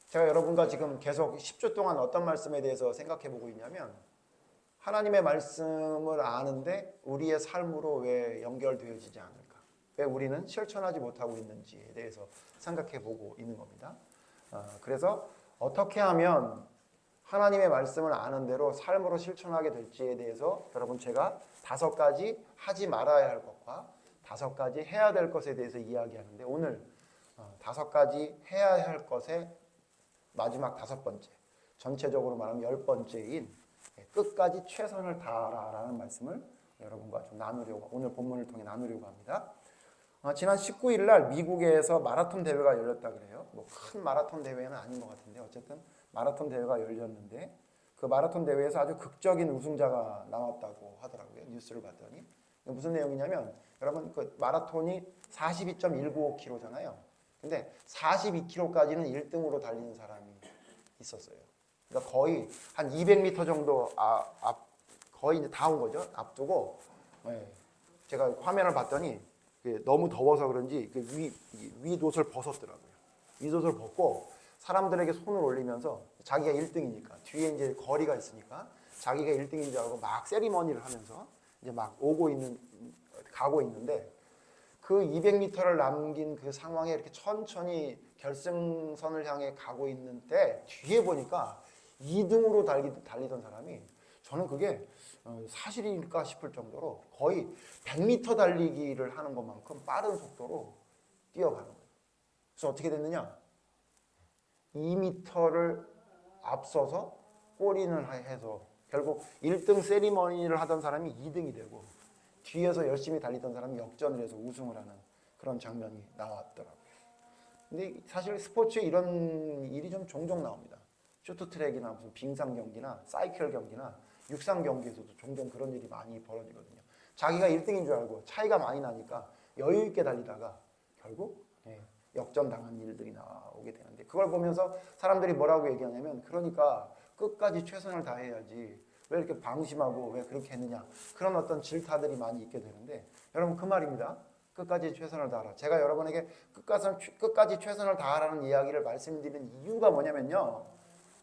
제가 여러분과 지금 계속 10주 동안 어떤 말씀에 대해서 생각해 보고 있냐면 하나님의 말씀을 아는데 우리의 삶으로 왜 연결되어지지 않을까? 왜 우리는 실천하지 못하고 있는지에 대해서 생각해 보고 있는 겁니다. 그래서 어떻게 하면 하나님의 말씀을 아는 대로 삶으로 실천하게 될지에 대해서 여러분 제가 5가지 하지 말아야 할 것과 5가지 해야 될 것에 대해서 이야기하는데 오늘 5가지 해야 할 것의 마지막 5번째, 전체적으로 말하면 10번째인 끝까지 최선을 다하라라는 말씀을 여러분과 좀 나누려고, 오늘 본문을 통해 나누려고 합니다. 지난 19일 날 미국에서 마라톤 대회가 열렸다 그래요. 뭐 큰 마라톤 대회는 아닌 것 같은데 어쨌든 마라톤 대회가 열렸는데 그 마라톤 대회에서 아주 극적인 우승자가 나왔다고 하더라고요. 뉴스를 봤더니 무슨 내용이냐면 여러분 그 마라톤이 42.195km잖아요. 근데 42km까지는 1등으로 달리는 사람이 있었어요. 그러니까 거의 한 200m 정도 거의 이제 다 온 거죠. 앞두고 제가 화면을 봤더니 너무 더워서 그런지 윗옷을 벗었더라고요. 윗옷을 벗고 사람들에게 손을 올리면서 자기가 1등이니까 뒤에 이제 거리가 있으니까 자기가 1등인 줄 알고 막 세리머니를 하면서 이제 막 가고 있는데 그 200m를 남긴 그 상황에 이렇게 천천히 결승선을 향해 가고 있는데 뒤에 보니까 2등으로 달리던 사람이 저는 그게 사실일까 싶을 정도로 거의 100m 달리기를 하는 것만큼 빠른 속도로 뛰어가는 거예요. 그래서 어떻게 됐느냐? 2m를 앞서서 골인을 해서 결국 1등 세리머니를 하던 사람이 2등이 되고 뒤에서 열심히 달리던 사람이 역전을 해서 우승을 하는 그런 장면이 나왔더라고요. 근데 사실 스포츠에 이런 일이 좀 종종 나옵니다. 쇼트트랙이나 무슨 빙상 경기나 사이클 경기나 육상 경기에서도 종종 그런 일이 많이 벌어지거든요. 자기가 1등인 줄 알고 차이가 많이 나니까 여유 있게 달리다가 결국 역전당한 일들이 나오게 되는데 그걸 보면서 사람들이 뭐라고 얘기하냐면 그러니까 끝까지 최선을 다해야지 왜 이렇게 방심하고 왜 그렇게 했느냐 그런 어떤 질타들이 많이 있게 되는데 여러분 그 말입니다. 끝까지 최선을 다하라. 제가 여러분에게 끝까지 최선을 다하라는 이야기를 말씀드리는 이유가 뭐냐면요.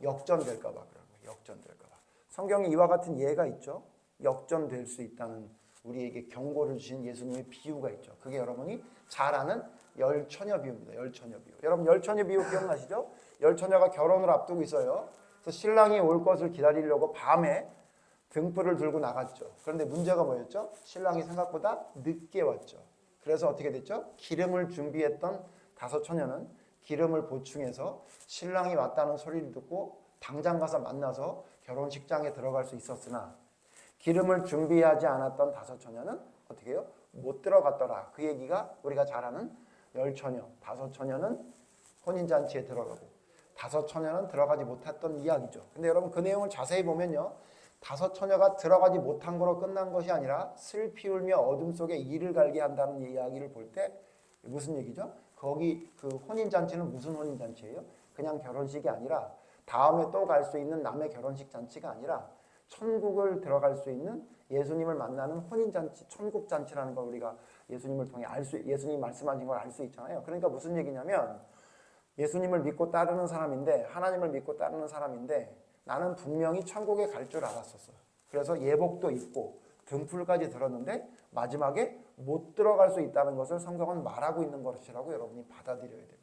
역전될까 봐 그런 거예요. 역전될까 봐. 성경에 이와 같은 예가 있죠. 역전될 수 있다는 우리에게 경고를 주신 예수님의 비유가 있죠. 그게 여러분이 잘 아는 열처녀 비유입니다. 열처녀 비유. 여러분 열처녀 비유 기억나시죠? 열처녀가 결혼을 앞두고 있어요. 그래서 신랑이 올 것을 기다리려고 밤에 등불을 들고 나갔죠. 그런데 문제가 뭐였죠? 신랑이 생각보다 늦게 왔죠. 그래서 어떻게 됐죠? 기름을 준비했던 5처녀는 기름을 보충해서 신랑이 왔다는 소리를 듣고 당장 가서 만나서 결혼식장에 들어갈 수 있었으나 기름을 준비하지 않았던 5처녀는 어떻게 해요? 못 들어갔더라. 그 얘기가 우리가 잘 아는 열처녀, 5처녀는 혼인잔치에 들어가고 5처녀는 들어가지 못했던 이야기죠. 근데 여러분 그 내용을 자세히 보면요. 5처녀가 들어가지 못한 거로 끝난 것이 아니라 슬피 울며 어둠 속에 이를 갈게 한다는 이야기를 볼 때 무슨 얘기죠? 거기 그 혼인잔치는 무슨 혼인잔치예요? 그냥 결혼식이 아니라 다음에 또 갈 수 있는 남의 결혼식 잔치가 아니라 천국을 들어갈 수 있는 예수님을 만나는 혼인잔치, 천국잔치라는 걸 우리가 예수님을 통해 예수님 말씀하신 걸 알 수 있잖아요. 그러니까 무슨 얘기냐면 예수님을 믿고 따르는 사람인데 하나님을 믿고 따르는 사람인데 나는 분명히 천국에 갈 줄 알았었어. 그래서 예복도 입고 등불까지 들었는데 마지막에 못 들어갈 수 있다는 것을 성경은 말하고 있는 것이라고 여러분이 받아들여야 됩니다.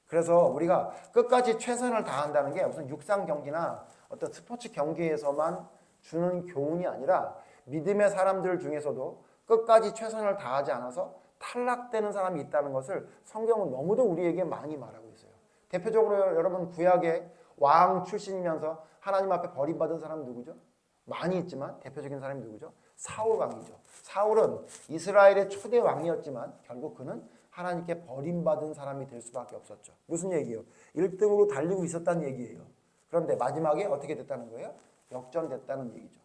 그래서 우리가 끝까지 최선을 다한다는 게 무슨 육상 경기나 어떤 스포츠 경기에서만 주는 교훈이 아니라 믿음의 사람들 중에서도 끝까지 최선을 다하지 않아서 탈락되는 사람이 있다는 것을 성경은 너무도 우리에게 많이 말하고 있어요. 대표적으로 여러분 구약의 왕 출신이면서 하나님 앞에 버림받은 사람은 누구죠? 많이 있지만 대표적인 사람이 누구죠? 사울 왕이죠. 사울은 이스라엘의 초대 왕이었지만 결국 그는 하나님께 버림받은 사람이 될 수밖에 없었죠. 무슨 얘기예요? 1등으로 달리고 있었다는 얘기예요. 그런데 마지막에 어떻게 됐다는 거예요? 역전됐다는 얘기죠.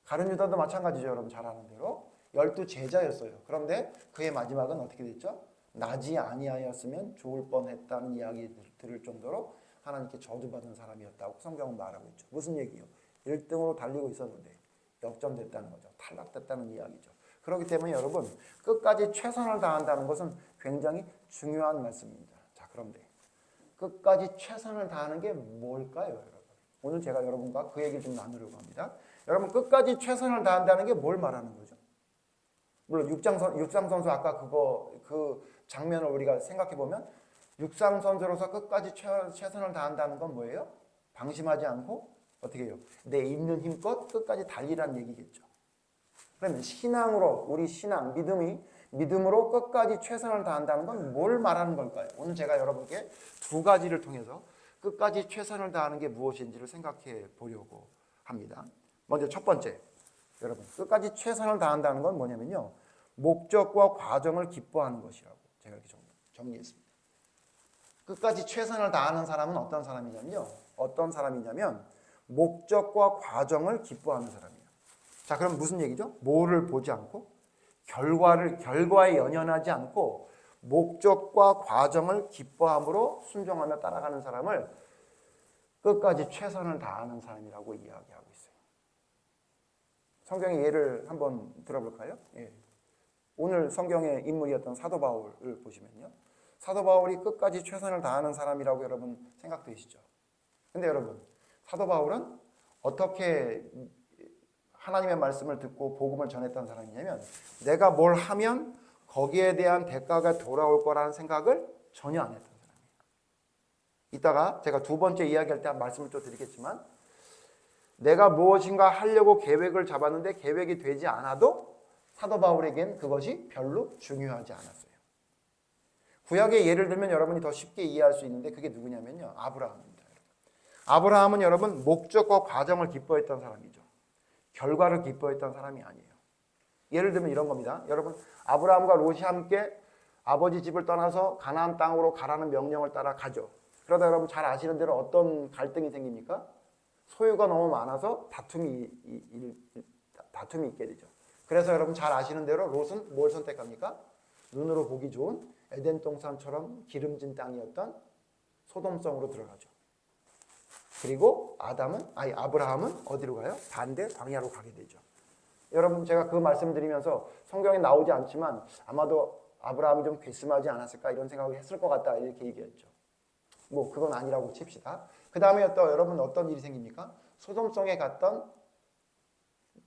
가룟 유다도 마찬가지죠. 여러분 잘 아는 대로 12 제자였어요. 그런데 그의 마지막은 어떻게 됐죠? 나지 아니하였으면 좋을 뻔했다는 이야기 들을 정도로 하나님께 저주받은 사람이었다고 성경은 말하고 있죠. 무슨 얘기예요? 1등으로 달리고 있었는데 역전됐다는 거죠. 탈락됐다는 이야기죠. 그렇기 때문에 여러분 끝까지 최선을 다한다는 것은 굉장히 중요한 말씀입니다. 자, 그런데 끝까지 최선을 다하는 게 뭘까요, 여러분? 오늘 제가 여러분과 그 얘기를 좀 나누려고 합니다. 여러분, 끝까지 최선을 다한다는 게 뭘 말하는 거죠? 물론 육상 선수 아까 그 장면을 우리가 생각해 보면 육상 선수로서 끝까지 최선을 다한다는 건 뭐예요? 방심하지 않고 어떻게 해요? 내 있는 힘껏 끝까지 달리라는 얘기겠죠. 그러면 신앙으로 우리 신앙 믿음으로 끝까지 최선을 다한다는 건 뭘 말하는 걸까요? 오늘 제가 여러분께 두 가지를 통해서 끝까지 최선을 다하는 게 무엇인지를 생각해 보려고 합니다. 먼저 첫 번째, 여러분 끝까지 최선을 다한다는 건 뭐냐면요, 목적과 과정을 기뻐하는 것이라고 제가 이렇게 정리했습니다. 끝까지 최선을 다하는 사람은 어떤 사람이냐면 목적과 과정을 기뻐하는 사람이에요. 자, 그럼 무슨 얘기죠? 뭐를 보지 않고 결과에 연연하지 않고 목적과 과정을 기뻐함으로 순종하며 따라가는 사람을 끝까지 최선을 다하는 사람이라고 이야기하고 있어요. 성경의 예를 한번 들어볼까요? 예. 오늘 성경의 인물이었던 사도 바울을 보시면요, 사도 바울이 끝까지 최선을 다하는 사람이라고 여러분 생각되시죠? 근데 여러분, 사도 바울은 어떻게 하나님의 말씀을 듣고 복음을 전했던 사람이냐면 내가 뭘 하면 거기에 대한 대가가 돌아올 거라는 생각을 전혀 안 했던 사람이에요. 이따가 제가 두 번째 이야기할 때 한 말씀을 또 드리겠지만, 내가 무엇인가 하려고 계획을 잡았는데 계획이 되지 않아도 사도 바울에겐 그것이 별로 중요하지 않았어요. 구약의 예를 들면 여러분이 더 쉽게 이해할 수 있는데 그게 누구냐면요, 아브라함입니다. 아브라함은 여러분 목적과 과정을 기뻐했던 사람이죠. 결과를 기뻐했던 사람이 아니에요. 예를 들면 이런 겁니다. 여러분, 아브라함과 롯이 함께 아버지 집을 떠나서 가나안 땅으로 가라는 명령을 따라 가죠. 그러다 여러분 잘 아시는 대로 어떤 갈등이 생깁니까? 소유가 너무 많아서 다툼이 있게 되죠. 그래서 여러분 잘 아시는 대로 롯은 뭘 선택합니까? 눈으로 보기 좋은 에덴 동산처럼 기름진 땅이었던 소돔성으로 들어가죠. 그리고 아브라함은 어디로 가요? 반대 광야로 가게 되죠. 여러분, 제가 그 말씀드리면서 성경에 나오지 않지만 아마도 아브라함이 좀 괘씸하지 않았을까 이런 생각을 했을 것 같다 이렇게 얘기했죠. 뭐 그건 아니라고 칩시다. 그 다음에 또 여러분 어떤 일이 생깁니까? 소돔성에 갔던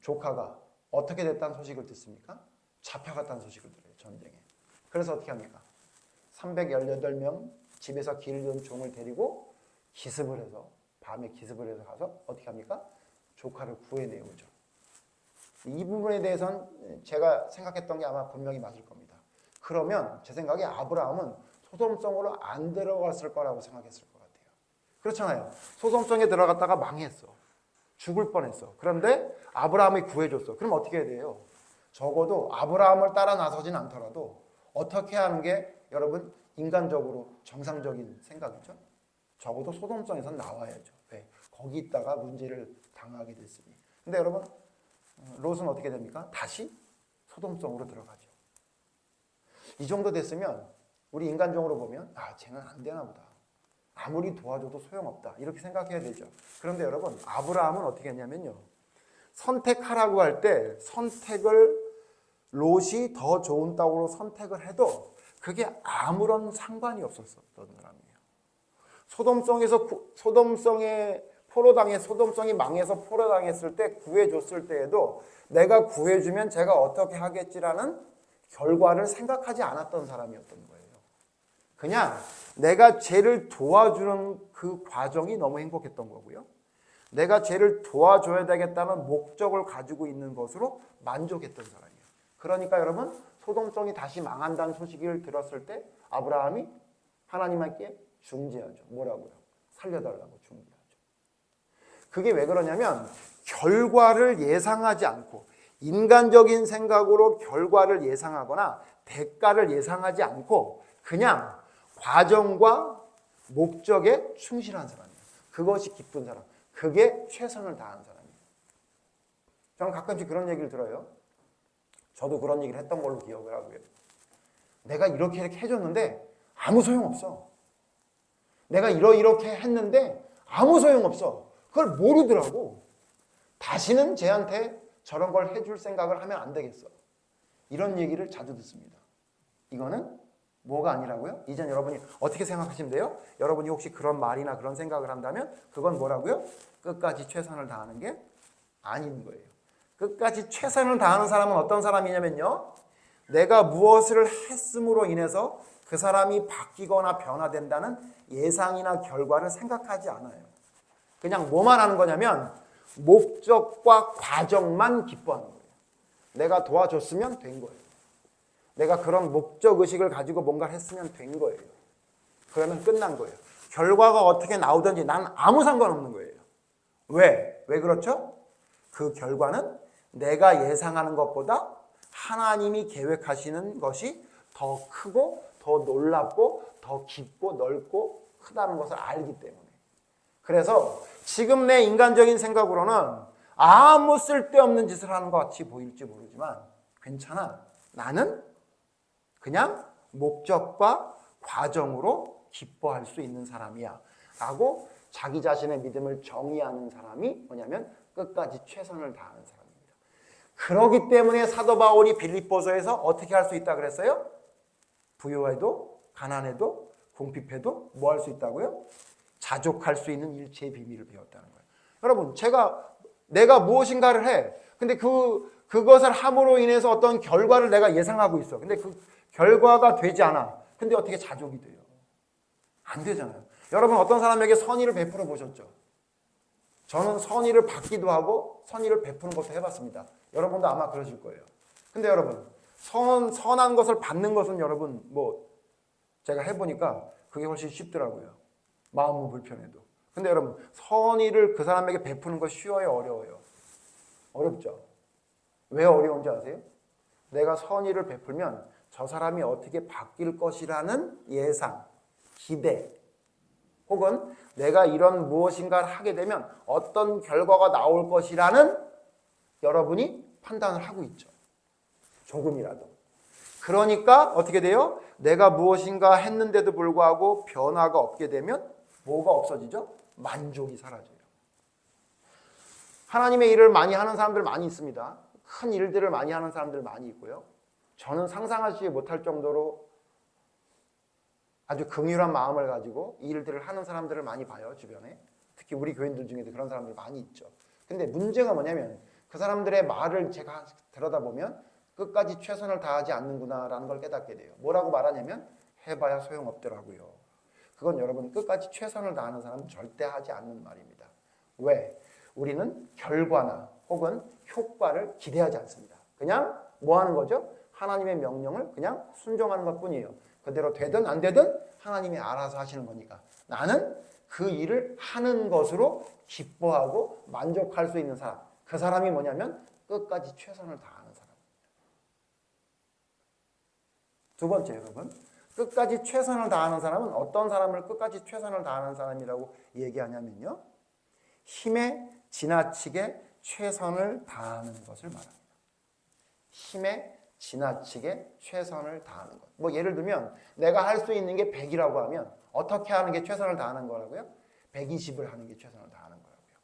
조카가 어떻게 됐다는 소식을 듣습니까? 잡혀갔다는 소식을 들어요, 전쟁에. 그래서 어떻게 합니까? 318명 집에서 기르던 종을 데리고 밤에 기습을 해서 가서 어떻게 합니까? 조카를 구해내오죠. 이 부분에 대해서는 제가 생각했던 게 아마 분명히 맞을 겁니다. 그러면 제 생각에 아브라함은 소돔성으로 안 들어갔을 거라고 생각했을 것 같아요. 그렇잖아요. 소돔성에 들어갔다가 망했어. 죽을 뻔했어. 그런데 아브라함이 구해줬어. 그럼 어떻게 해야 돼요? 적어도 아브라함을 따라 나서진 않더라도 어떻게 하는 게 여러분 인간적으로 정상적인 생각이죠? 적어도 소돔성에선 나와야죠. 왜? 거기 있다가 문제를 당하게 됐으니. 근데 여러분, 롯은 어떻게 됩니까? 다시 소돔성으로 들어가죠. 이 정도 됐으면 우리 인간적으로 보면 쟤는 안 되나 보다. 아무리 도와줘도 소용없다. 이렇게 생각해야 되죠. 그런데 여러분, 아브라함은 어떻게 했냐면요, 선택하라고 할 때 선택을 롯이 더 좋은 땅으로 선택을 해도 그게 아무런 상관이 없었던 사람이에요. 소돔성이 망해서 포로당했을 때 구해줬을 때에도 내가 구해주면 제가 어떻게 하겠지라는 결과를 생각하지 않았던 사람이었던 거예요. 그냥 내가 쟤를 도와주는 그 과정이 너무 행복했던 거고요. 내가 쟤를 도와줘야 되겠다는 목적을 가지고 있는 것으로 만족했던 사람이에요. 그러니까 여러분, 소돔성이 다시 망한다는 소식을 들었을 때 아브라함이 하나님께 중지하죠. 뭐라고요? 살려달라고 중지하죠. 그게 왜 그러냐면 결과를 예상하지 않고 인간적인 생각으로 결과를 예상하거나 대가를 예상하지 않고 그냥 과정과 목적에 충실한 사람이에요. 그것이 기쁜 사람. 그게 최선을 다한 사람이에요. 저는 가끔씩 그런 얘기를 들어요. 저도 그런 얘기를 했던 걸로 기억을 하고요. 내가 이렇게 해줬는데 아무 소용없어. 내가 이렇게 했는데 아무 소용없어. 그걸 모르더라고. 다시는 쟤한테 저런 걸 해줄 생각을 하면 안 되겠어. 이런 얘기를 자주 듣습니다. 이거는 뭐가 아니라고요? 이젠 여러분이 어떻게 생각하시면 돼요? 여러분이 혹시 그런 말이나 그런 생각을 한다면 그건 뭐라고요? 끝까지 최선을 다하는 게 아닌 거예요. 끝까지 최선을 다하는 사람은 어떤 사람이냐면요. 내가 무엇을 했음으로 인해서 그 사람이 바뀌거나 변화된다는 예상이나 결과를 생각하지 않아요. 그냥 뭐만 하는 거냐면 목적과 과정만 기뻐하는 거예요. 내가 도와줬으면 된 거예요. 내가 그런 목적의식을 가지고 뭔가를 했으면 된 거예요. 그러면 끝난 거예요. 결과가 어떻게 나오든지 난 아무 상관없는 거예요. 왜? 왜 그렇죠? 그 결과는 내가 예상하는 것보다 하나님이 계획하시는 것이 더 크고 더 놀랍고 더 깊고 넓고 크다는 것을 알기 때문에. 그래서 지금 내 인간적인 생각으로는 아무 쓸데없는 짓을 하는 것 같이 보일지 모르지만 괜찮아. 나는 그냥 목적과 과정으로 기뻐할 수 있는 사람이야 라고 자기 자신의 믿음을 정의하는 사람이 뭐냐면 끝까지 최선을 다하는 사람입니다. 그렇기 때문에 사도 바울이 빌립보서에서 어떻게 할 수 있다 그랬어요? 부유해도 가난해도 궁핍해도 뭐 할 수 있다고요? 자족할 수 있는 일체의 비밀을 배웠다는 거예요. 여러분, 내가 무엇인가를 해. 근데 그것을 함으로 인해서 어떤 결과를 내가 예상하고 있어. 근데 그 결과가 되지 않아. 근데 어떻게 자족이 돼요? 안 되잖아요. 여러분, 어떤 사람에게 선의를 베풀어 보셨죠? 저는 선의를 받기도 하고 선의를 베푸는 것도 해봤습니다. 여러분도 아마 그러실 거예요. 근데 여러분, 선한 것을 받는 것은 여러분, 제가 해보니까 그게 훨씬 쉽더라고요. 마음은 불편해도. 근데 여러분, 선의를 그 사람에게 베푸는 거 쉬워요, 어려워요? 어렵죠? 왜 어려운지 아세요? 내가 선의를 베풀면 저 사람이 어떻게 바뀔 것이라는 예상, 기대, 혹은 내가 이런 무엇인가를 하게 되면 어떤 결과가 나올 것이라는 여러분이 판단을 하고 있죠. 조금이라도. 그러니까 어떻게 돼요? 내가 무엇인가 했는데도 불구하고 변화가 없게 되면 뭐가 없어지죠? 만족이 사라져요. 하나님의 일을 많이 하는 사람들 많이 있습니다. 큰 일들을 많이 하는 사람들 많이 있고요. 저는 상상하지 못할 정도로 아주 긍휼한 마음을 가지고 이 일들을 하는 사람들을 많이 봐요, 주변에. 특히 우리 교인들 중에도 그런 사람들이 많이 있죠. 근데 문제가 뭐냐면 그 사람들의 말을 제가 들여다보면 끝까지 최선을 다하지 않는구나라는 걸 깨닫게 돼요. 뭐라고 말하냐면 해봐야 소용없더라고요. 그건 여러분 끝까지 최선을 다하는 사람은 절대 하지 않는 말입니다. 왜? 우리는 결과나 혹은 효과를 기대하지 않습니다. 그냥 뭐 하는 거죠? 하나님의 명령을 그냥 순종하는 것뿐이에요. 그대로 되든 안 되든 하나님이 알아서 하시는 거니까 나는 그 일을 하는 것으로 기뻐하고 만족할 수 있는 사람. 그 사람이 뭐냐면 끝까지 최선을 다하는 사람. 두 번째 여러분, 끝까지 최선을 다하는 사람은 어떤 사람을 끝까지 최선을 다하는 사람이라고 얘기하냐면요. 힘에 지나치게 최선을 다하는 것을 말합니다. 힘에 지나치게 최선을 다하는 것. 예를 들면 내가 할 수 있는 게 100이라고 하면 어떻게 하는 게 최선을 다하는 거라고요? 120을 하는 게 최선을 다하는 거라고요.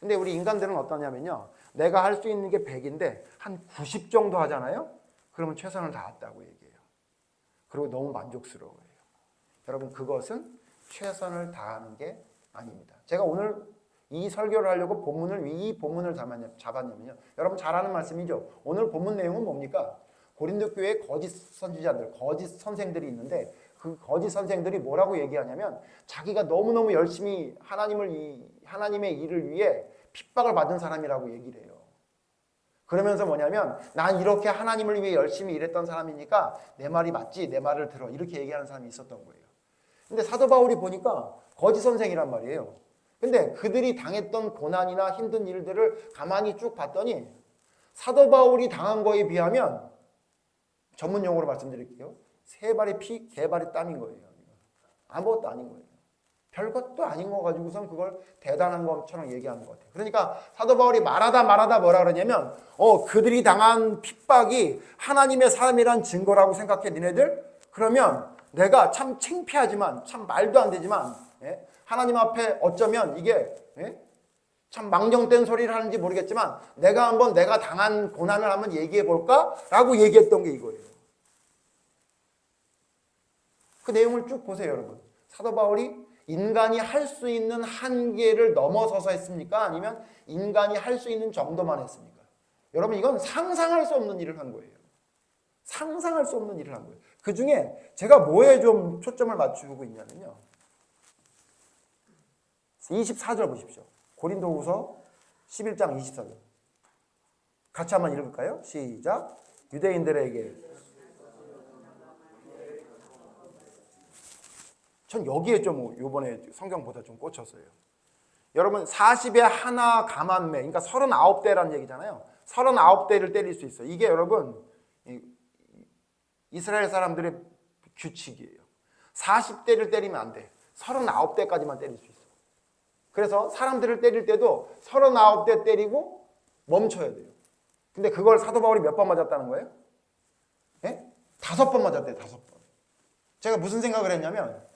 근데 우리 인간들은 어떠냐면요. 내가 할 수 있는 게 100인데 한 90 정도 하잖아요. 그러면 최선을 다했다고 얘기해요. 그리고 너무 만족스러워요. 여러분 그것은 최선을 다하는 게 아닙니다. 제가 오늘 이 설교를 하려고 이 본문을 잡았냐면요. 여러분 잘 아는 말씀이죠. 오늘 본문 내용은 뭡니까? 고린도 교회에 거짓 선지자들, 거짓 선생들이 있는데 그 거짓 선생들이 뭐라고 얘기하냐면 자기가 너무너무 열심히 하나님의 일을 위해 핍박을 받은 사람이라고 얘기를 해요. 그러면서 뭐냐면 난 이렇게 하나님을 위해 열심히 일했던 사람이니까 내 말이 맞지? 내 말을 들어. 이렇게 얘기하는 사람이 있었던 거예요. 근데 사도 바울이 보니까 거짓 선생이란 말이에요. 근데 그들이 당했던 고난이나 힘든 일들을 가만히 쭉 봤더니 사도 바울이 당한 거에 비하면 전문 용어로 말씀드릴게요. 세 발의 피, 개 발의 땀인 거예요. 아무것도 아닌 거예요. 별것도 아닌 거 가지고선 그걸 대단한 것처럼 얘기하는 것 같아요. 그러니까 사도 바울이 말하다 뭐라 그러냐면 그들이 당한 핍박이 하나님의 사람이란 증거라고 생각해 니네들? 그러면 내가 참 창피하지만 참 말도 안 되지만 하나님 앞에 어쩌면 이게 참 망정된 소리를 하는지 모르겠지만 내가 한번 내가 당한 고난을 한번 얘기해 볼까? 라고 얘기했던 게 이거예요. 그 내용을 쭉 보세요, 여러분. 사도 바울이 인간이 할 수 있는 한계를 넘어서서 했습니까? 아니면 인간이 할 수 있는 정도만 했습니까? 여러분, 이건 상상할 수 없는 일을 한 거예요. 상상할 수 없는 일을 한 거예요. 그 중에 제가 뭐에 좀 초점을 맞추고 있냐면요. 24절 보십시오. 고린도후서 11장 24절. 같이 한번 읽을까요? 시작. 유대인들에게. 전 여기에 좀 요번에 성경보다 좀 꽂혔어요. 여러분 40에 하나 감한매, 그러니까 39대라는 얘기잖아요. 39대를 때릴 수 있어요. 이게 여러분 이스라엘 사람들의 규칙이에요. 40대를 때리면 안 돼. 39대까지만 때릴 수 있어. 그래서 사람들을 때릴 때도 39대 때리고 멈춰야 돼요. 근데 그걸 사도 바울이 몇 번 맞았다는 거예요? 예? 5번 맞았대요. 5번. 제가 무슨 생각을 했냐면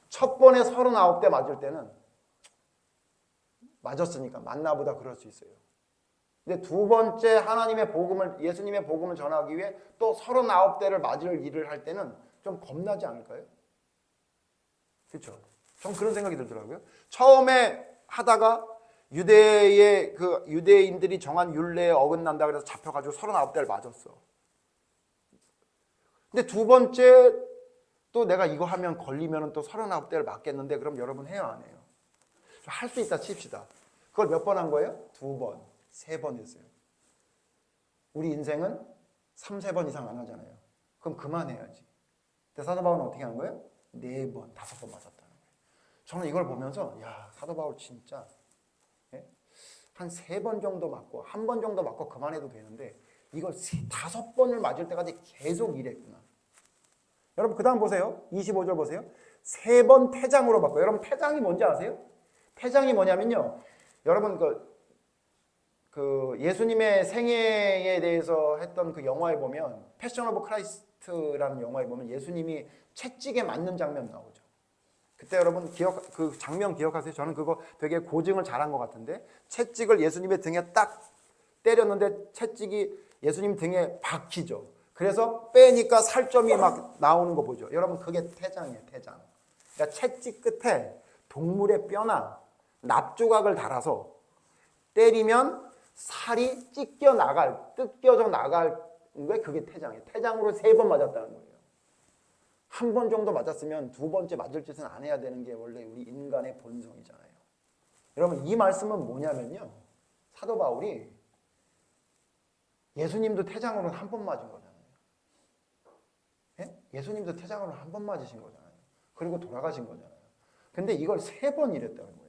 첫 번에 39대 맞을 때는 맞았으니까 맞나보다 그럴 수 있어요. 근데 두 번째 하나님의 복음을, 예수님의 복음을 전하기 위해 또 39대를 맞을 일을 할 때는 좀 겁나지 않을까요? 그렇죠? 전 그런 생각이 들더라고요. 처음에 하다가 유대인들이 정한 율례에 어긋난다 그래서 잡혀가지고 39대를 맞았어. 근데 두 번째 또 내가 이거 하면 걸리면 또 39대를 맞겠는데 그럼 여러분 해요, 안 해요? 할 수 있다 칩시다. 그걸 몇 번 한 거예요? 2번, 3번 했어요. 우리 인생은 3, 4번 이상 안 하잖아요. 그럼 그만해야지. 근데 사도 바울은 어떻게 한 거예요? 4번, 5번 맞았다는 거예요. 저는 이걸 보면서 야, 사도 바울 진짜 한 3번 정도 맞고 1번 정도 맞고 그만해도 되는데 이걸 5번을 맞을 때까지 계속 일했구나. 여러분 그 다음 보세요. 25절 보세요. 3번 태장으로 바꿔요. 여러분 태장이 뭔지 아세요? 태장이 뭐냐면요. 여러분 그 예수님의 생애에 대해서 했던 그 영화에 보면 패션 오브 크라이스트라는 영화에 보면 예수님이 채찍에 맞는 장면 나오죠. 그때 여러분 그 장면 기억하세요? 저는 그거 되게 고증을 잘한 것 같은데 채찍을 예수님의 등에 딱 때렸는데 채찍이 예수님 등에 박히죠. 그래서 빼니까 살점이 막 나오는 거 보죠. 여러분 그게 태장이에요. 태장. 그러니까 채찍 끝에 동물의 뼈나 납조각을 달아서 때리면 살이 뜯겨져 나갈 게 그게 태장이에요. 태장으로 3번 맞았다는 거예요. 1번 정도 맞았으면 2번째 맞을 짓은 안 해야 되는 게 원래 우리 인간의 본성이잖아요. 여러분 이 말씀은 뭐냐면요. 사도 바울이 예수님도 태장으로 1번 맞은 거잖아요. 예? 예수님도 태장으로 1번 맞으신 거잖아요. 그리고 돌아가신 거잖아요. 근데 이걸 3번 이랬다는 거예요.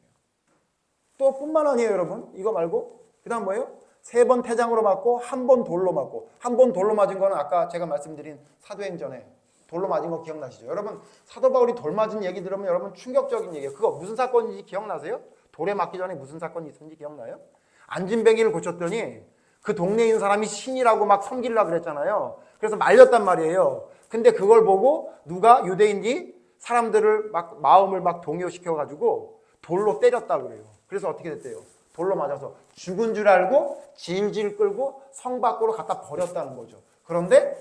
또 뿐만 아니에요, 여러분. 이거 말고 그 다음 뭐예요? 3번 태장으로 맞고 1번 돌로 맞고 1번 돌로 맞은 거는 아까 제가 말씀드린 사도행전에 돌로 맞은 거 기억나시죠? 여러분 사도 바울이 돌 맞은 얘기 들으면 여러분 충격적인 얘기예요. 그거 무슨 사건인지 기억나세요? 돌에 맞기 전에 무슨 사건이 있었는지 기억나요? 안진뱅이를 고쳤더니 그 동네에 있는 사람이 신이라고 막 섬기려고 그랬잖아요. 그래서 말렸단 말이에요. 근데 그걸 보고 누가 유대인이 사람들을 막 마음을 막 동요시켜가지고 돌로 때렸다 그래요. 그래서 어떻게 됐대요? 돌로 맞아서 죽은 줄 알고 질질 끌고 성 밖으로 갖다 버렸다는 거죠. 그런데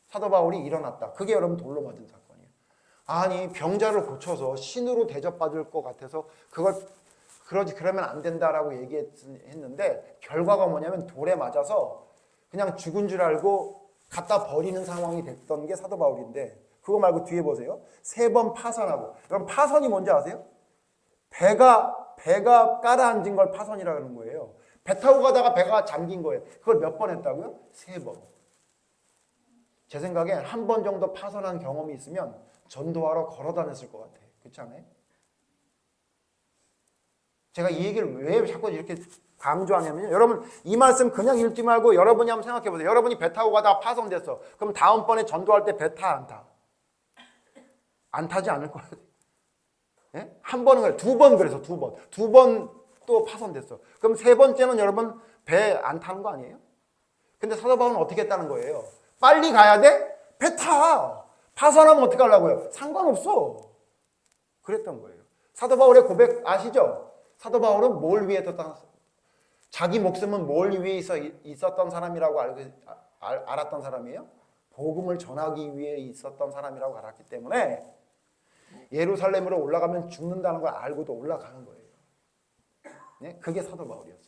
사도 바울이 일어났다. 그게 여러분 돌로 맞은 사건이에요. 아니 병자를 고쳐서 신으로 대접받을 것 같아서 그러면 안 된다라고 얘기했는데 결과가 뭐냐면 돌에 맞아서 그냥 죽은 줄 알고 갖다 버리는 상황이 됐던 게 사도 바울인데 그거 말고 뒤에 보세요. 3번 파선하고. 여러분 파선이 뭔지 아세요? 배가 깔아앉은 걸 파선이라고 하는 거예요. 배 타고 가다가 배가 잠긴 거예요. 그걸 몇 번 했다고요? 3번. 제 생각에 1번 정도 파선한 경험이 있으면 전도하러 걸어 다녔을 것 같아요. 그렇지 않아요? 제가 이 얘기를 왜 자꾸 이렇게 강조하냐면요. 여러분 이 말씀 그냥 읽지 말고 여러분이 한번 생각해 보세요. 여러분이 배 타고 가다가 파손됐어. 그럼 다음번에 전도할 때 배 타 안 타? 안 타지 않을 거예요. 예? 한 번은 그래. 2번 그래서 2번. 2번 또 파손됐어. 그럼 3번째는 여러분 배 안 타는 거 아니에요? 근데 사도 바울은 어떻게 했다는 거예요? 빨리 가야 돼? 배 타. 파손하면 어떻게 하려고요? 상관없어. 그랬던 거예요. 사도 바울의 고백 아시죠? 사도 바울은 뭘 위해 자기 목숨은 뭘 위해 있었던 사람이라고 알았던 사람이에요? 복음을 전하기 위해 있었던 사람이라고 알았기 때문에 예루살렘으로 올라가면 죽는다는 걸 알고도 올라가는 거예요. 네? 그게 사도 바울이었어요.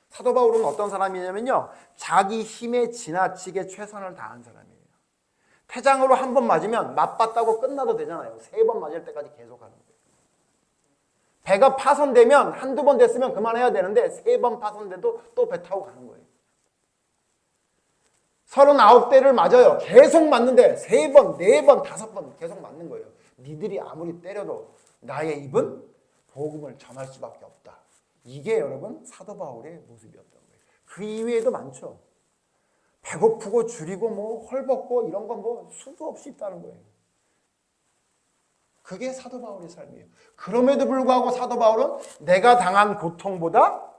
사도 바울은 어떤 사람이냐면요, 자기 힘에 지나치게 최선을 다한 사람이에요. 태장으로 한 번 맞으면 맞봤다고 끝나도 되잖아요. 3번 맞을 때까지 계속 하는 거예요. 배가 파손되면 한두 번 됐으면 그만해야 되는데 3번 파손돼도 또 배 타고 가는 거예요. 39대를 맞아요. 계속 맞는데 3번, 4번, 5번 계속 맞는 거예요. 니들이 아무리 때려도 나의 입은 복음을 전할 수밖에 없다. 이게 여러분 사도 바울의 모습이었던 거예요. 그 이외에도 많죠. 배고프고 줄이고 뭐 헐벗고 이런 건 뭐 수도 없이 있다는 거예요. 그게 사도 바울의 삶이에요. 그럼에도 불구하고 사도 바울은 내가 당한 고통보다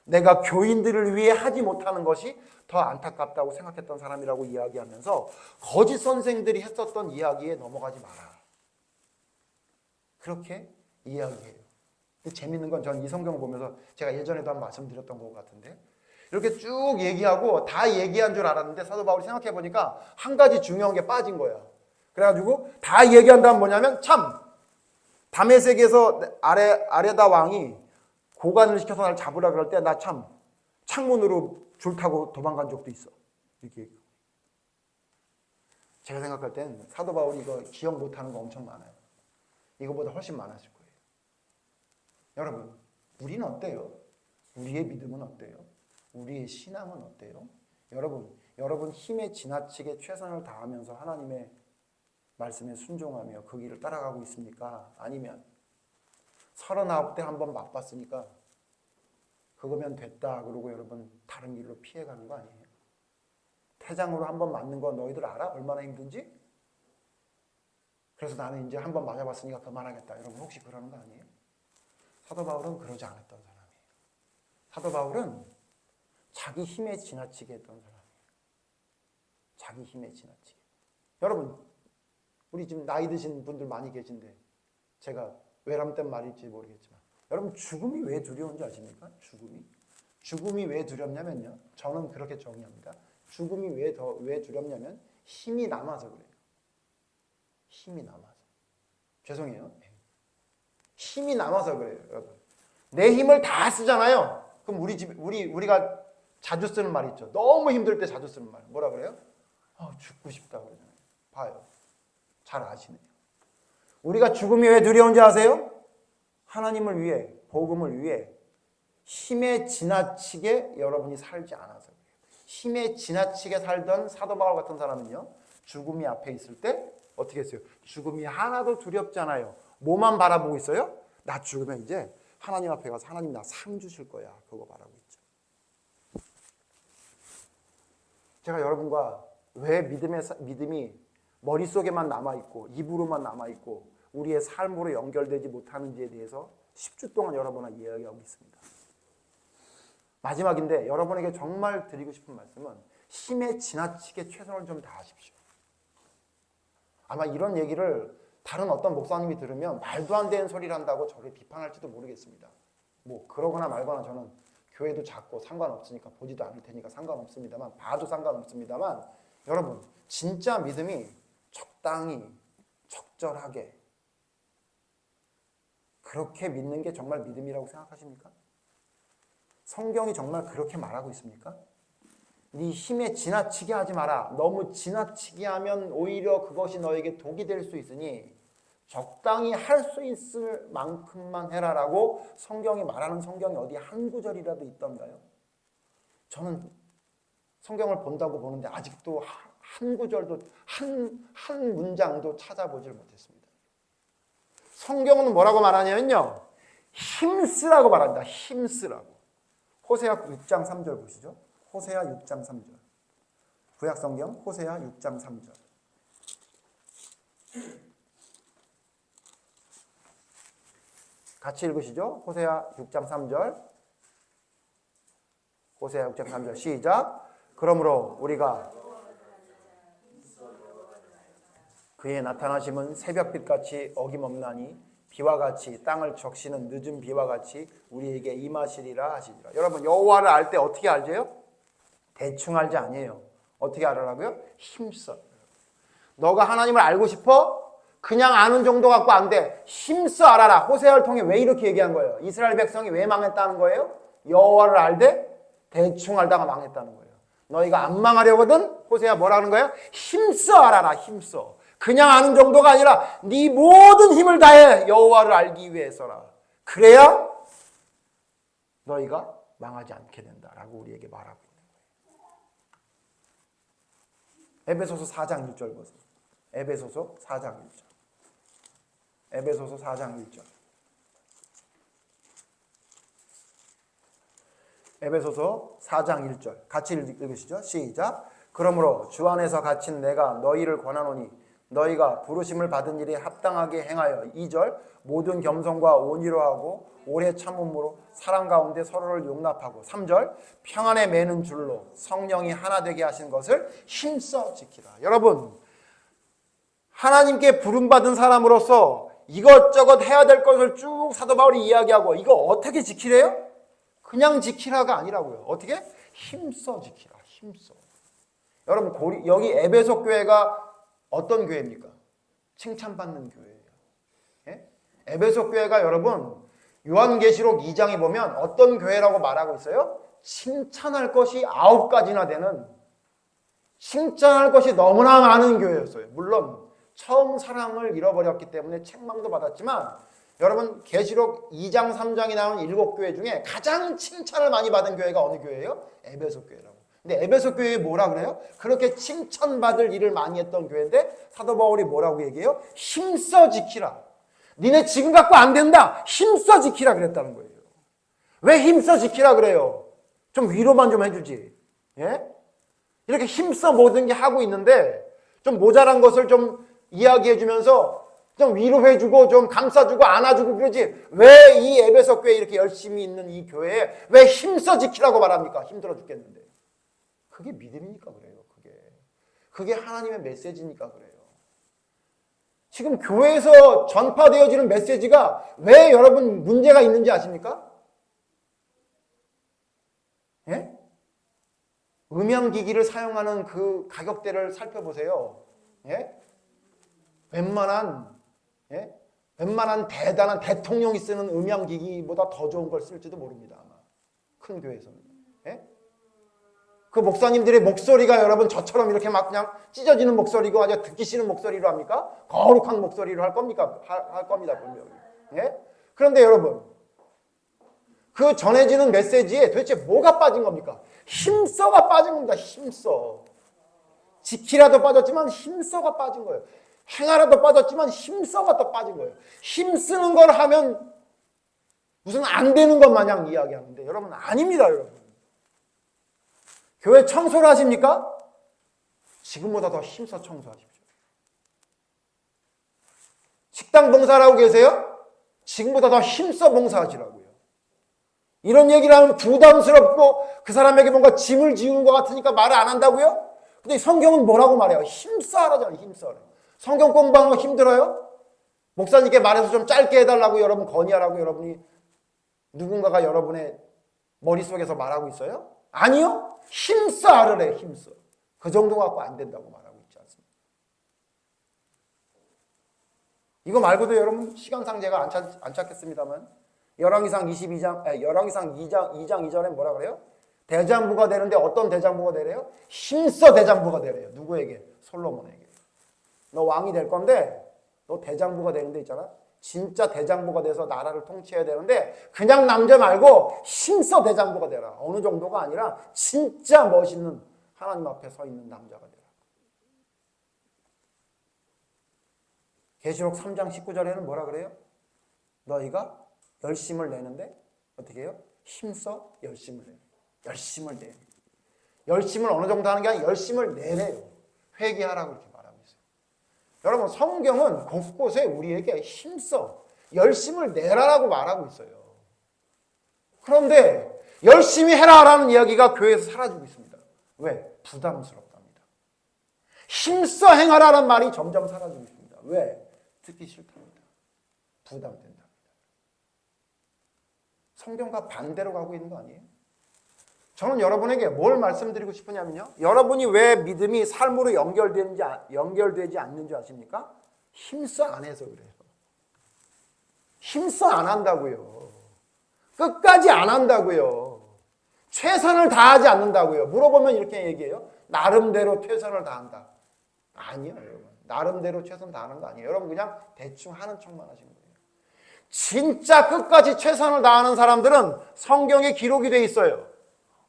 내가 교인들을 위해 하지 못하는 것이 더 안타깝다고 생각했던 사람이라고 이야기하면서 거짓 선생들이 했었던 이야기에 넘어가지 마라. 그렇게 이야기해요. 근데 재밌는 건 전 이 성경을 보면서 제가 예전에도 한번 말씀드렸던 것 같은데 이렇게 쭉 얘기하고 다 얘기한 줄 알았는데 사도 바울이 생각해 보니까 한 가지 중요한 게 빠진 거야. 그래가지고 다 얘기한 다음 뭐냐면 참 다메섹에서 아레다 왕이 고관을 시켜서 날 잡으라 그럴 때 나 참 창문으로 줄 타고 도망간 적도 있어. 이렇게 제가 생각할 땐 사도 바울이 이거 기억 못하는 거 엄청 많아요. 이거보다 훨씬 많았을 거예요. 여러분, 우리는 어때요? 우리의 믿음은 어때요? 우리의 신앙은 어때요? 여러분 힘에 지나치게 최선을 다하면서 하나님의 말씀에 순종하며 그 길을 따라가고 있습니까? 아니면 39대 한번 맛봤으니까 그거면 됐다 그러고 여러분 다른 길로 피해가는 거 아니에요? 태장으로 한번 맞는 거 너희들 알아? 얼마나 힘든지? 그래서 나는 이제 한번 맞아봤으니까 그만하겠다. 여러분 혹시 그러는 거 아니에요? 사도 바울은 그러지 않았던 사람이에요. 사도 바울은 자기 힘에 지나치게 했던 사람이에요. 자기 힘에 지나치게. 여러분 우리 지금 나이 드신 분들 많이 계신데 제가 외람된 말일지 모르겠지만 여러분 죽음이 왜 두려운지 아십니까? 죽음이 왜 두렵냐면요. 저는 그렇게 정의합니다. 죽음이 왜 두렵냐면 힘이 남아서 그래요. 힘이 남아서. 죄송해요. 힘이 남아서 그래요, 여러분. 내 힘을 다 쓰잖아요. 그럼 우리가 자주 쓰는 말 있죠. 너무 힘들 때 자주 쓰는 말. 뭐라 그래요? 죽고 싶다 그러잖아요. 봐요. 잘 아시네요. 우리가 죽음이 왜 두려운지 아세요? 하나님을 위해, 복음을 위해 힘에 지나치게 여러분이 살지 않아서 그래요. 힘에 지나치게 살던 사도 바울 같은 사람은요. 죽음이 앞에 있을 때 어떻게 했어요? 죽음이 하나도 두렵잖아요. 뭐만 바라보고 있어요? 나 죽으면 이제 하나님 앞에 가서 하나님 나 상 주실 거야. 그거 바라고 있죠. 제가 여러분과 왜 믿음이 머릿속에만 남아있고 입으로만 남아있고 우리의 삶으로 연결되지 못하는지에 대해서 10주 동안 여러분과 이야기하고 있습니다. 마지막인데 여러분에게 정말 드리고 싶은 말씀은 힘에 지나치게 최선을 좀 다하십시오. 아마 이런 얘기를 다른 어떤 목사님이 들으면 말도 안 되는 소리를 한다고 저를 비판할지도 모르겠습니다. 뭐 그러거나 말거나 저는 교회도 작고 상관없으니까 보지도 않을 테니까 상관없습니다만 봐도 상관없습니다만 여러분 진짜 믿음이 적당히 적절하게 그렇게 믿는 게 정말 믿음이라고 생각하십니까? 성경이 정말 그렇게 말하고 있습니까? 네 힘에 지나치게 하지 마라. 너무 지나치게 하면 오히려 그것이 너에게 독이 될 수 있으니 적당히 할 수 있을 만큼만 해라라고 성경이 말하는 성경이 어디 한 구절이라도 있던가요? 저는 성경을 본다고 보는데 아직도 한 구절도 한 문장도 찾아보질 못했습니다. 성경은 뭐라고 말하냐면요. 힘쓰라고 말합니다. 힘쓰라고. 호세아 6장 3절 보시죠. 호세아 6장 3절. 구약성경 호세아 6장 3절. 같이 읽으시죠. 호세아 6장 3절. 호세아 6장 3절 시작. 그러므로 우리가 그의 나타나심은 새벽빛같이 어김없나니 비와 같이 땅을 적시는 늦은 비와 같이 우리에게 임하시리라 하시리라. 여러분 여호와를 알 때 어떻게 알죠? 대충 알지 아니에요. 어떻게 알으라고요? 힘써. 너가 하나님을 알고 싶어? 그냥 아는 정도 갖고 안 돼. 힘써 알아라. 호세아를 통해 왜 이렇게 얘기한 거예요? 이스라엘 백성이 왜 망했다는 거예요? 여호와를 알되 대충 알다가 망했다는 거예요. 너희가 안 망하려거든 호세아 뭐라는 거예요? 힘써 알아라. 힘써. 그냥 아는 정도가 아니라 네 모든 힘을 다해 여호와를 알기 위해서라. 그래야 너희가 망하지 않게 된다라고 우리에게 말하고 있는 거예요. 에베소서 4장 1절 보세요. 에베소서 4장 1절. 에베소서 4장 1절. 에베소서 4장 1절. 같이 읽으시죠. 시작. 그러므로 주 안에서 갇힌 내가 너희를 권하노니 너희가 부르심을 받은 일에 합당하게 행하여 2절 모든 겸손과 온유로 하고 오래 참음으로 사랑 가운데 서로를 용납하고 3절 평안에 매는 줄로 성령이 하나 되게 하신 것을 힘써 지키라. 여러분 하나님께 부름받은 사람으로서 이것저것 해야 될 것을 쭉 사도 바울이 이야기하고 이거 어떻게 지키래요? 그냥 지키라가 아니라고요. 어떻게? 힘써 지키라. 힘써. 여러분 여기 에베소 교회가 어떤 교회입니까? 칭찬받는 교회예요. 예? 에베소 교회가 여러분 요한계시록 2장에 보면 어떤 교회라고 말하고 있어요? 칭찬할 것이 9가지나 되는 칭찬할 것이 너무나 많은 교회였어요. 물론 처음 사랑을 잃어버렸기 때문에 책망도 받았지만 여러분 계시록 2장 3장에 나오는 7교회 중에 가장 칭찬을 많이 받은 교회가 어느 교회예요? 에베소 교회라고. 근데 에베소 교회에 뭐라 그래요? 그렇게 칭찬받을 일을 많이 했던 교회인데 사도 바울이 뭐라고 얘기해요? 힘써 지키라. 니네 지금 갖고 안 된다. 힘써 지키라 그랬다는 거예요. 왜 힘써 지키라 그래요? 좀 위로만 좀 해주지. 예? 이렇게 힘써 모든 게 하고 있는데 좀 모자란 것을 좀 이야기해주면서 좀 위로해주고 좀 감싸주고 안아주고 그러지. 왜 이 에베소 교회 이렇게 열심히 있는 이 교회에 왜 힘써 지키라고 말합니까? 힘들어 죽겠는데. 그게 믿음이니까 그래요. 그게 하나님의 메시지니까 그래요. 지금 교회에서 전파되어지는 메시지가 왜 여러분 문제가 있는지 아십니까? 예? 음향기기를 사용하는 그 가격대를 살펴보세요. 예? 웬만한 대단한 대통령이 쓰는 음향기기보다 더 좋은 걸 쓸지도 모릅니다. 아마. 큰 교회에서는. 예? 그 목사님들의 목소리가 여러분 저처럼 이렇게 막 그냥 찢어지는 목소리고 아주 듣기 싫은 목소리로 합니까? 거룩한 목소리로 할 겁니까? 할 겁니다. 분명히. 예? 그런데 여러분 그 전해지는 메시지에 도대체 뭐가 빠진 겁니까? 힘써가 빠진 겁니다. 힘써. 지키라도 빠졌지만 힘써가 빠진 거예요. 행하라도 빠졌지만 힘써가 또 빠진 거예요. 힘쓰는 걸 하면 무슨 안 되는 것 마냥 이야기하는데 여러분 아닙니다. 여러분. 교회 청소를 하십니까? 지금보다 더 힘써 청소하십시오. 식당 봉사를 하고 계세요? 지금보다 더 힘써 봉사하시라고요. 이런 얘기를 하면 부담스럽고 그 사람에게 뭔가 짐을 지우는 것 같으니까 말을 안 한다고요? 근데 성경은 뭐라고 말해요? 힘써 하라잖아요. 힘써 하라. 성경 공부하는 거 힘들어요? 목사님께 말해서 좀 짧게 해달라고 여러분 건의하라고 여러분이 누군가가 여러분의 머릿속에서 말하고 있어요? 아니요. 힘써 하르래. 힘써. 그 정도 갖고 안 된다고 말하고 있지 않습니까? 이거 말고도 여러분 시간상 제가 안 찾겠습니다만 열왕기상 2장 2절에 뭐라 그래요? 대장부가 되는데 어떤 대장부가 되래요? 힘써 대장부가 되래요. 누구에게? 솔로몬에게. 너 왕이 될 건데 너 대장부가 되는데 있잖아. 진짜 대장부가 돼서 나라를 통치해야 되는데 그냥 남자 말고 힘써 대장부가 되라. 어느 정도가 아니라 진짜 멋있는 하나님 앞에 서 있는 남자가 되라. 계시록 3장 19절에는 뭐라 그래요? 너희가 열심을 내는데 어떻게 해요? 힘써 열심을 내. 열심을 내. 열심을 어느 정도 하는 게 아니라 열심을 내래요. 회개하라고 이렇게 말하고 있어요. 여러분 성경은 곳곳에 우리에게 힘써 열심을 내라라고 말하고 있어요. 그런데 열심히 해라라는 이야기가 교회에서 사라지고 있습니다. 왜? 부담스럽답니다. 힘써 행하라는 말이 점점 사라지고 있습니다. 왜? 듣기 싫답니다. 부담된답니다. 성경과 반대로 가고 있는 거 아니에요? 저는 여러분에게 뭘 말씀드리고 싶으냐면요. 여러분이 왜 믿음이 삶으로 연결되지 않는지 아십니까? 힘써 안 해서 그래요. 힘써 안 한다고요. 끝까지 안 한다고요. 최선을 다하지 않는다고요. 물어보면 이렇게 얘기해요. 나름대로 최선을 다한다. 아니요, 여러분. 나름대로 최선 다하는 거 아니에요. 여러분 그냥 대충 하는 척만 하신 거예요. 진짜 끝까지 최선을 다하는 사람들은 성경에 기록이 돼 있어요.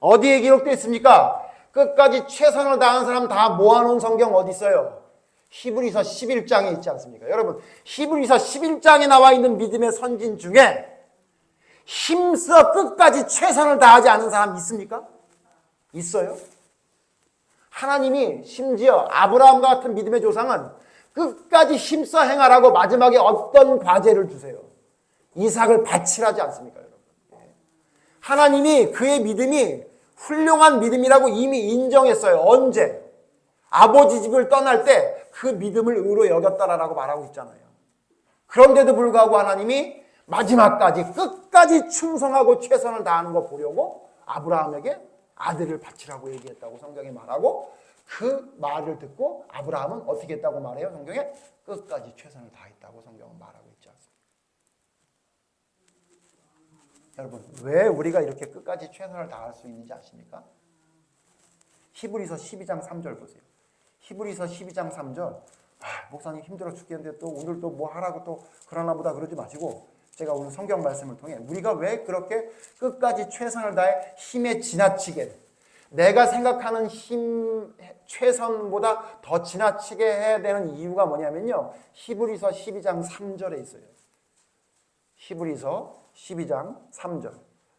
어디에 기록되어 있습니까? 끝까지 최선을 다하는 사람 다 모아놓은 성경 어디 있어요? 히브리서 11장에 있지 않습니까? 여러분 히브리서 11장에 나와 있는 믿음의 선진 중에 힘써 끝까지 최선을 다하지 않은 사람 있습니까? 있어요? 하나님이 심지어 아브라함과 같은 믿음의 조상은 끝까지 힘써 행하라고 마지막에 어떤 과제를 주세요? 이삭을 바치라지 않습니까, 여러분? 하나님이 그의 믿음이 훌륭한 믿음이라고 이미 인정했어요. 언제? 아버지 집을 떠날 때 그 믿음을 의로 여겼다라고 말하고 있잖아요. 그런데도 불구하고 하나님이 마지막까지 끝까지 충성하고 최선을 다하는 거 보려고 아브라함에게 아들을 바치라고 얘기했다고 성경에 말하고 그 말을 듣고 아브라함은 어떻게 했다고 말해요? 성경에 끝까지 최선을 다했다고 성경은 말하고 있지 않습니까? 여러분 왜 우리가 이렇게 끝까지 최선을 다할 수 있는지 아십니까? 히브리서 12장 3절 보세요. 히브리서 12장 3절 목사님 힘들어 죽겠는데 또 오늘 또 뭐 하라고 또 그러나 보다 그러지 마시고 제가 오늘 성경 말씀을 통해 우리가 왜 그렇게 끝까지 최선을 다해 힘에 지나치게 내가 생각하는 힘 최선보다 더 지나치게 해야 되는 이유가 뭐냐면요. 히브리서 12장 3절에 있어요. 히브리서 12장 3절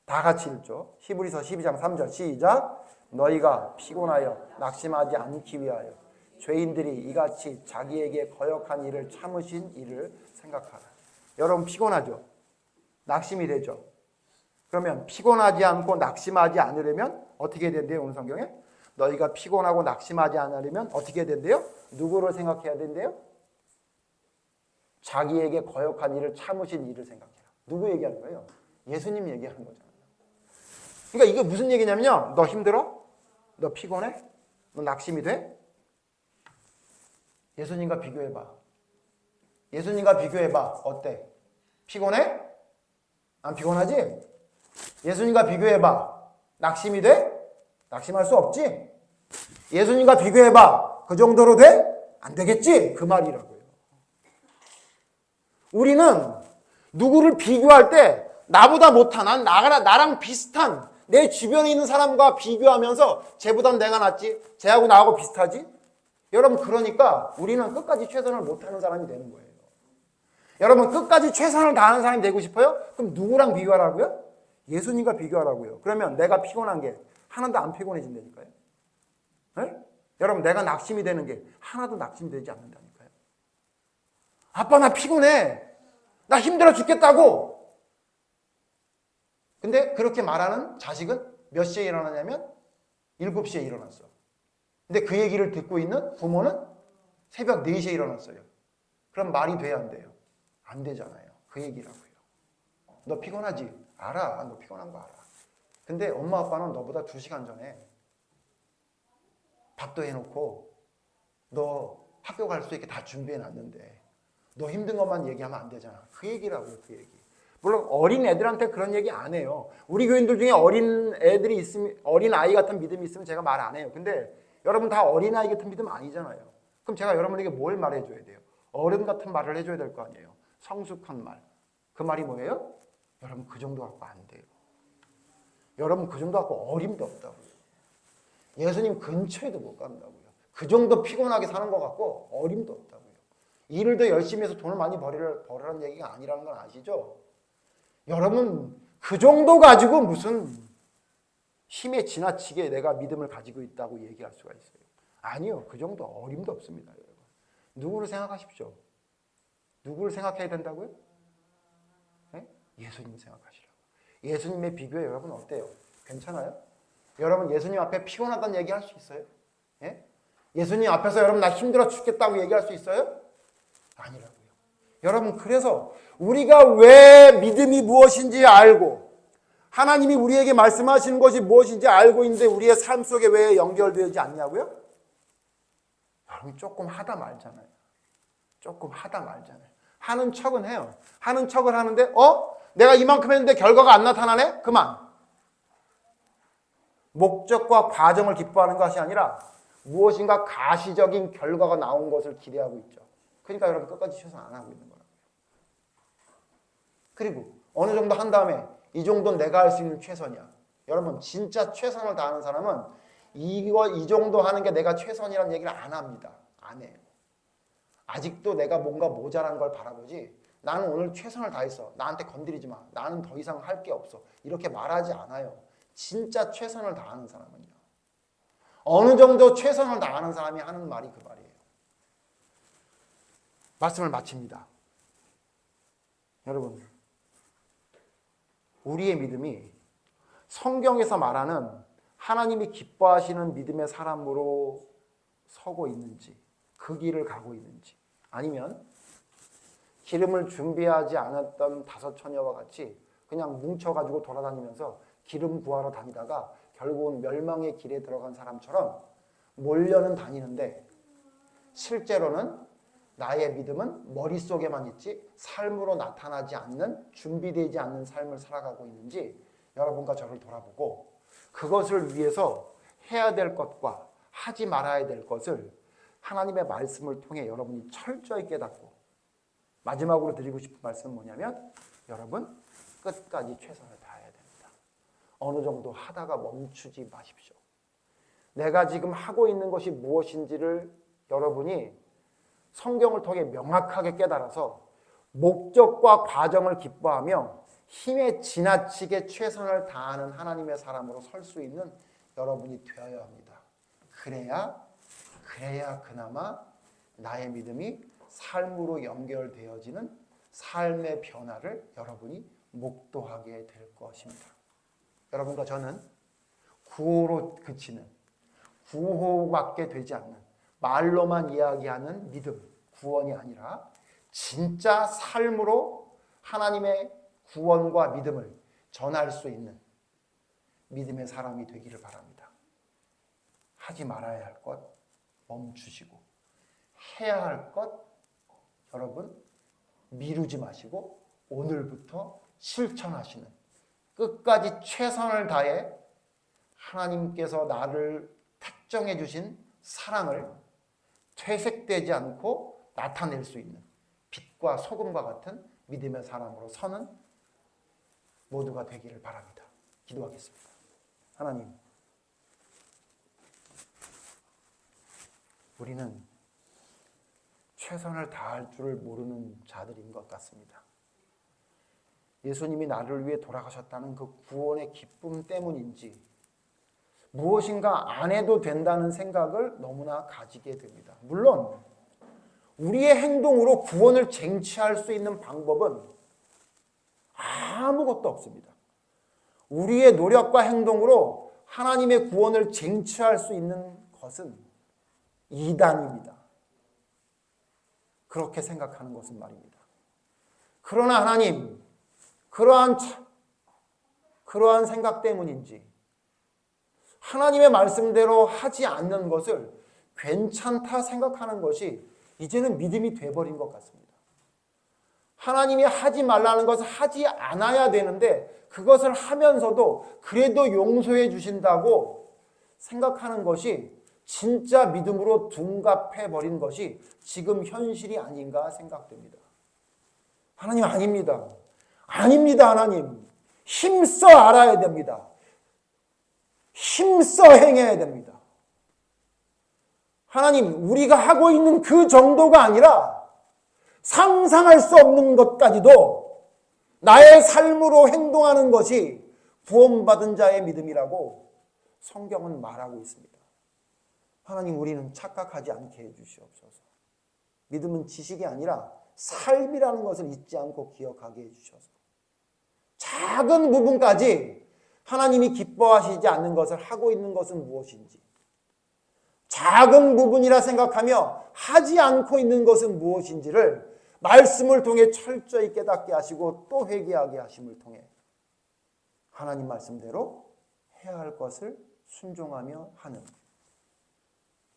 다 같이 읽죠. 히브리서 12장 3절 시작. 너희가 피곤하여 낙심하지 않기 위하여 죄인들이 이같이 자기에게 거역한 일을 참으신 일을 생각하라. 여러분 피곤하죠? 낙심이 되죠? 그러면 피곤하지 않고 낙심하지 않으려면 어떻게 된대요? 오늘 성경에? 너희가 피곤하고 낙심하지 않으려면 어떻게 된대요? 누구를 생각해야 된대요? 자기에게 거역한 일을 참으신 일을 생각해라. 누구 얘기하는 거예요? 예수님 얘기하는 거잖아요. 그러니까 이게 무슨 얘기냐면요. 너 힘들어? 너 피곤해? 너 낙심이 돼? 예수님과 비교해봐. 예수님과 비교해봐. 어때? 피곤해? 안 피곤하지? 예수님과 비교해봐. 낙심이 돼? 낙심할 수 없지? 예수님과 비교해봐. 그 정도로 돼? 안 되겠지? 그 말이라고요. 우리는 누구를 비교할 때 나보다 못한, 나랑 비슷한 내 주변에 있는 사람과 비교하면서 쟤보단 내가 낫지? 쟤하고 나하고 비슷하지? 여러분 그러니까 우리는 끝까지 최선을 못하는 사람이 되는 거예요. 여러분 끝까지 최선을 다하는 사람이 되고 싶어요? 그럼 누구랑 비교하라고요? 예수님과 비교하라고요. 그러면 내가 피곤한 게 하나도 안 피곤해진다니까요. 네? 여러분 내가 낙심이 되는 게 하나도 낙심이 되지 않는다니까요. 아빠 나 피곤해. 나 힘들어 죽겠다고. 근데 그렇게 말하는 자식은 몇 시에 일어나냐면 7시에 일어났어. 근데 그 얘기를 듣고 있는 부모는 새벽 4시에 일어났어요. 그럼 말이 돼야 안 돼요? 안 되잖아요. 그 얘기라고요. 너 피곤하지? 알아. 너 피곤한 거 알아. 근데 엄마 아빠는 너보다 2시간 전에 밥도 해놓고 너 학교 갈 수 있게 다 준비해놨는데 너 힘든 것만 얘기하면 안 되잖아. 그 얘기라고요. 그 얘기. 물론 어린 애들한테 그런 얘기 안 해요. 우리 교인들 중에 어린 애들이 있으면 어린 아이 같은 믿음이 있으면 제가 말 안 해요. 근데 여러분 다 어린 아이 같은 믿음 아니잖아요. 그럼 제가 여러분에게 뭘 말해줘야 돼요? 어른 같은 말을 해줘야 될 거 아니에요. 성숙한 말. 그 말이 뭐예요? 여러분 그 정도 갖고 안 돼요. 여러분 그 정도 갖고 어림도 없다고요. 예수님 근처에도 못 간다고요. 그 정도 피곤하게 사는 것 같고 어림도 없다고요. 일을 더 열심히 해서 돈을 많이 벌으라는 얘기가 아니라는 건 아시죠? 여러분 그 정도 가지고 무슨 힘에 지나치게 내가 믿음을 가지고 있다고 얘기할 수가 있어요. 아니요. 그 정도 어림도 없습니다. 여러분. 누구를 생각하십시오. 누구를 생각해야 된다고요? 네? 예수님 생각하시라고. 예수님의 비교에 여러분 어때요? 괜찮아요? 여러분 예수님 앞에 피곤하다는 얘기할 수 있어요? 예? 예수님 앞에서 여러분 나 힘들어 죽겠다고 얘기할 수 있어요? 아니라고요. 여러분 그래서 우리가 왜 믿음이 무엇인지 알고 하나님이 우리에게 말씀하시는 것이 무엇인지 알고 있는데 우리의 삶 속에 왜 연결되지 않냐고요? 여러분 조금 하다 말잖아요. 조금 하다 말잖아요. 하는 척은 해요. 하는 척을 하는데 내가 이만큼 했는데 결과가 안 나타나네? 그만. 목적과 과정을 기뻐하는 것이 아니라 무엇인가 가시적인 결과가 나온 것을 기대하고 있죠. 그러니까 여러분 끝까지 최선 안 하고 있는 거라고요. 그리고 어느 정도 한 다음에 이 정도는 내가 할 수 있는 최선이야. 여러분 진짜 최선을 다하는 사람은 이 정도 하는 게 내가 최선이라는 얘기를 안 합니다. 안 해요. 아직도 내가 뭔가 모자란 걸 바라보지 나는 오늘 최선을 다했어. 나한테 건드리지 마. 나는 더 이상 할 게 없어. 이렇게 말하지 않아요. 진짜 최선을 다하는 사람은요. 어느 정도 최선을 다하는 사람이 하는 말이 그 말이에요. 말씀을 마칩니다. 여러분, 우리의 믿음이 성경에서 말하는 하나님이 기뻐하시는 믿음의 사람으로 서고 있는지, 그 길을 가고 있는지, 아니면 기름을 준비하지 않았던 5 처녀와 같이 그냥 뭉쳐가지고 돌아다니면서 기름 구하러 다니다가 결국은 멸망의 길에 들어간 사람처럼 몰려는 다니는데 실제로는 나의 믿음은 머릿속에만 있지 삶으로 나타나지 않는, 준비되지 않는 삶을 살아가고 있는지 여러분과 저를 돌아보고 그것을 위해서 해야 될 것과 하지 말아야 될 것을 하나님의 말씀을 통해 여러분이 철저히 깨닫고, 마지막으로 드리고 싶은 말씀은 뭐냐면 여러분 끝까지 최선을 다해야 됩니다. 어느 정도 하다가 멈추지 마십시오. 내가 지금 하고 있는 것이 무엇인지를 여러분이 성경을 통해 명확하게 깨달아서 목적과 과정을 기뻐하며 힘에 지나치게 최선을 다하는 하나님의 사람으로 설 수 있는 여러분이 되어야 합니다. 그래야 그나마 나의 믿음이 삶으로 연결되어지는 삶의 변화를 여러분이 목도하게 될 것입니다. 여러분과 저는 구호로 그치는, 구호밖에 되지 않는, 말로만 이야기하는 믿음, 구원이 아니라 진짜 삶으로 하나님의 구원과 믿음을 전할 수 있는 믿음의 사람이 되기를 바랍니다. 하지 말아야 할 것 멈추시고, 해야 할 것 여러분 미루지 마시고 오늘부터 실천하시는, 끝까지 최선을 다해 하나님께서 나를 택정해 주신 사랑을 퇴색되지 않고 나타낼 수 있는 빛과 소금과 같은 믿음의 사람으로 서는 모두가 되기를 바랍니다. 기도하겠습니다. 하나님, 우리는 최선을 다할 줄을 모르는 자들인 것 같습니다. 예수님이 나를 위해 돌아가셨다는 그 구원의 기쁨 때문인지 무엇인가 안 해도 된다는 생각을 너무나 가지게 됩니다. 물론 우리의 행동으로 구원을 쟁취할 수 있는 방법은 아무것도 없습니다. 우리의 노력과 행동으로 하나님의 구원을 쟁취할 수 있는 것은 이단입니다. 그렇게 생각하는 것은 말입니다. 그러나 하나님, 그러한 생각 때문인지 하나님의 말씀대로 하지 않는 것을 괜찮다 생각하는 것이 이제는 믿음이 돼버린 것 같습니다. 하나님이 하지 말라는 것을 하지 않아야 되는데 그것을 하면서도 그래도 용서해 주신다고 생각하는 것이 진짜 믿음으로 둔갑해버린 것이 지금 현실이 아닌가 생각됩니다. 하나님 아닙니다. 아닙니다. 하나님. 힘써 알아야 됩니다. 힘써 행해야 됩니다. 하나님, 우리가 하고 있는 그 정도가 아니라 상상할 수 없는 것까지도 나의 삶으로 행동하는 것이 구원받은 자의 믿음이라고 성경은 말하고 있습니다. 하나님, 우리는 착각하지 않게 해주시옵소서. 믿음은 지식이 아니라 삶이라는 것을 잊지 않고 기억하게 해주셔서 작은 부분까지 하나님이 기뻐하시지 않는 것을 하고 있는 것은 무엇인지, 작은 부분이라 생각하며 하지 않고 있는 것은 무엇인지를 말씀을 통해 철저히 깨닫게 하시고 또 회개하게 하심을 통해 하나님 말씀대로 해야 할 것을 순종하며 하는,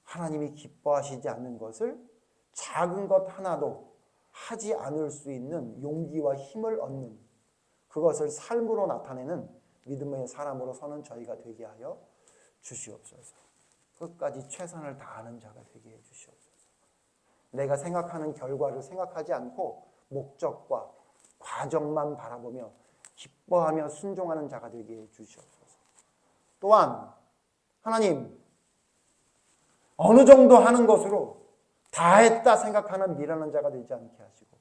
하나님이 기뻐하시지 않는 것을 작은 것 하나도 하지 않을 수 있는 용기와 힘을 얻는 그것을 삶으로 나타내는 믿음의 사람으로 서는 저희가 되게 하여 주시옵소서. 끝까지 최선을 다하는 자가 되게 해 주시옵소서. 내가 생각하는 결과를 생각하지 않고 목적과 과정만 바라보며 기뻐하며 순종하는 자가 되게 해 주시옵소서. 또한 하나님, 어느 정도 하는 것으로 다 했다 생각하는 미련한 자가 되지 않게 하시고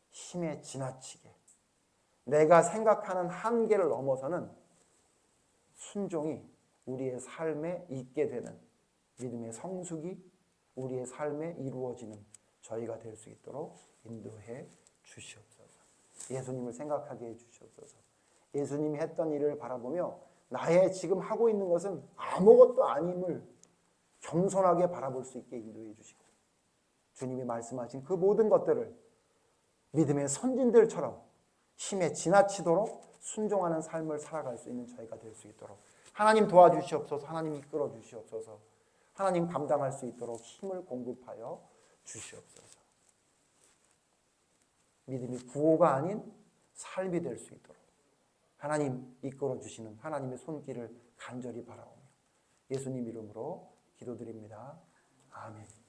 힘에 지나치게 내가 생각하는 한계를 넘어서는 순종이 우리의 삶에 있게 되는 믿음의 성숙이 우리의 삶에 이루어지는 저희가 될 수 있도록 인도해 주시옵소서. 예수님을 생각하게 해 주시옵소서. 예수님이 했던 일을 바라보며 나의 지금 하고 있는 것은 아무것도 아님을 겸손하게 바라볼 수 있게 인도해 주시고 주님이 말씀하신 그 모든 것들을 믿음의 선진들처럼 힘에 지나치도록 순종하는 삶을 살아갈 수 있는 저희가 될 수 있도록 하나님 도와주시옵소서. 하나님 이끌어 주시옵소서. 하나님 감당할 수 있도록 힘을 공급하여 주시옵소서. 믿음이 구호가 아닌 삶이 될 수 있도록 하나님 이끌어 주시는 하나님의 손길을 간절히 바라오며 예수님 이름으로 기도드립니다. 아멘.